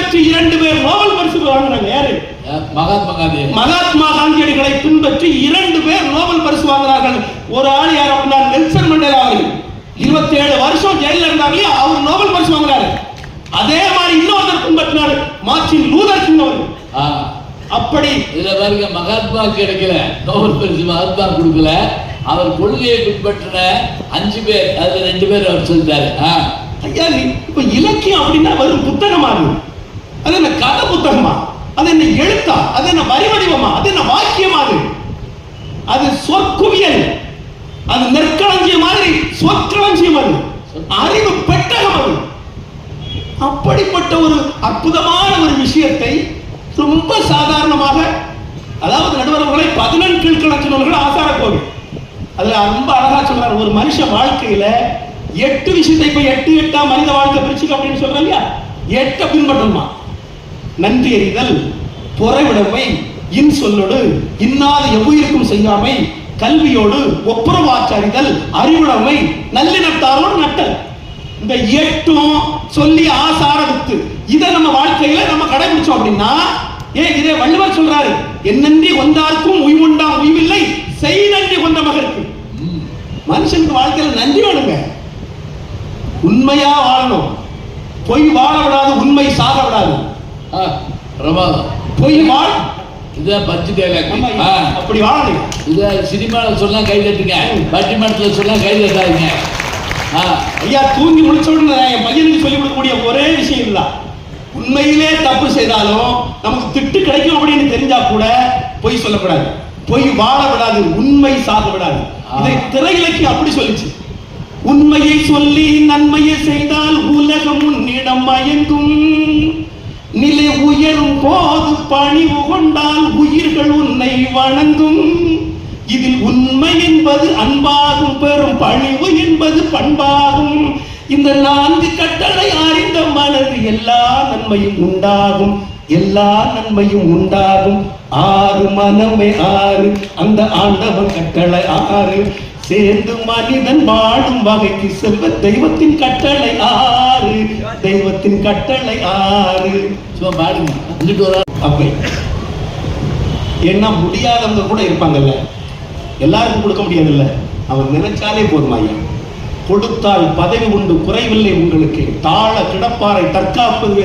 பின்பற்றி 2 பேர் நோபல் பரிசு வாங்கினாங்க. யாரு? மகாத்மா காந்தியடிகளை பின்பற்றி 2 பேர் நோபல் பரிசு வாங்கினார்கள். ஒரு ஆள் யார் அப்படின்னா நெல்சன் மண்டேலா அவர்கள். 27 வருஷம் ஜெயில இருந்தாங்க, அவர் நோபல் பரிசு வாங்கினாரு. அதே மாதிரி இன்னொருத்தர் பின்பற்றினார், மார்ட்டின் லூதர் கிங் அவர்கள். அப்படி இதுல பாருங்க, மகாத்மா கிடைக்கல நோபல் பரிசு, மகாத்மா கொடுக்கல. அவர் கொள்கையை பின்பற்றின 5 பேர், அதுல 2 பேர் அவர் சொல்லிட்டாரு. ஐயா, இப்ப இலக்கியம் அப்படின்னா வெறும் புத்தகமா? அது என்ன கதை புத்தகமா? அது என்ன எழுத்தா? அது என்ன வரிவடிவமா? அது என்ன வாக்கியமா? அது சொற்குவியல், அது நெற்களஞ்சியம் மாதிரி சொற்களஞ்சியம், அது அறிவு பெட்டகம். அது அப்படிப்பட்ட ஒரு அற்புதமான ஒரு விஷயத்தை ரொம்ப சாதாரணமாக, அதாவது நடுவர்களை 14 கீழ்கணக்கினவர்கள் ஆசார கோவில் அதுல ரொம்ப அழகா சொல்றாரு. ஒரு மனுஷன் வாழ்க்கையில 8 விஷயத்தை, இப்ப 8 8 மனித வாழ்க்கை பிரிச்சுக்க அப்படின்னு சொல்றோம் இல்லையா? 8 பின்பற்றணுமா? நன்றி அறிதல், பொறைவிடமை, இன்சொல்லோடு இன்னாத எவ்வுயிருக்கும் செய்யாமை, கல்வியோடு ஒப்புரவாற்ற அறிதல், அறிவுடைமை, நல்லிணத்தாரோடு நட்டல். இந்த 8ம் சொல்லி ஆசாரத்து இதை நம்ம வாழ்க்கையில நம்ம கடைபிடிச்சோம் அப்படின்னா, இதே வள்ளுவர் சொல்றாரு, என்னன்றி கொண்டார்க்கும் உய்வுண்டாம் உய்வில்லை, செய் நன்றி கொண்ட மகருக்கு. மனுஷனுக்கு வாழ்க்கையில நன்றி வேணுங்க. உண்மையா வாழணும், பொய் வாழ விடாது, உண்மை சாக விடாது. பொய் வாழ், இதான் பஞ்சு டைலாக். அப்படி வாழணும். இத சினிமாவில் சொன்னா கை தட்டுங்க, பட்டிமன்றத்தில் சொன்னா கை தட்டாதீங்க. ஐயா, தூங்கி முடிச்ச உடனே என் பையனுக்கு சொல்லிக் கொடுக்கக்கூடிய ஒரே விஷயம் இல்ல, உண்மையிலே தப்பு செய்தாலும் நமக்கு திட்டு கிடைக்கும் அப்படின்னு தெரிஞ்சா கூட பொய் சொல்லக்கூடாது, பொய் வாழ விடாது, உண்மை சாக விடாது. இதை திரை இலக்கியம் அப்படி சொல்லிச்சு. உண்மையை சொல்லி நன்மையை செய்தால் உலகம் உன்னிடம் மயங்கும், நிலை உயரும் போது பணிவு கொண்டால் உயிர்கள் உன்னை வணங்கும். இதில் உண்மை என்பது அன்பாகும், பெரும் பணிவு என்பது பண்பாகும். இந்த 4 கட்டளை அறிந்த மனது எல்லா நன்மையும் உண்டாகும், எல்லா நன்மையும் உண்டாகும். 6 மனமே 6, அந்த ஆண்டவன் கட்டளை 6, சேர்ந்து மனிதன் வாழும் வகைக்கு செல்வ தெய்வத்தின் கட்டளை 6, தெய்வத்தின் கட்டளை 6. சும்மா பாடுங்க. அப்ப என்ன முடியாதவங்க கூட இருப்பாங்கல்ல, எல்லாருக்கும் கொடுக்க முடியாதுல்ல, அவர் நினைச்சாலே போதும். ஐயா, கொடுத்தால் பதவி உண்டு குறைவில்லை உங்களுக்கு, தாழ கிடப்பாரை தற்காப்பது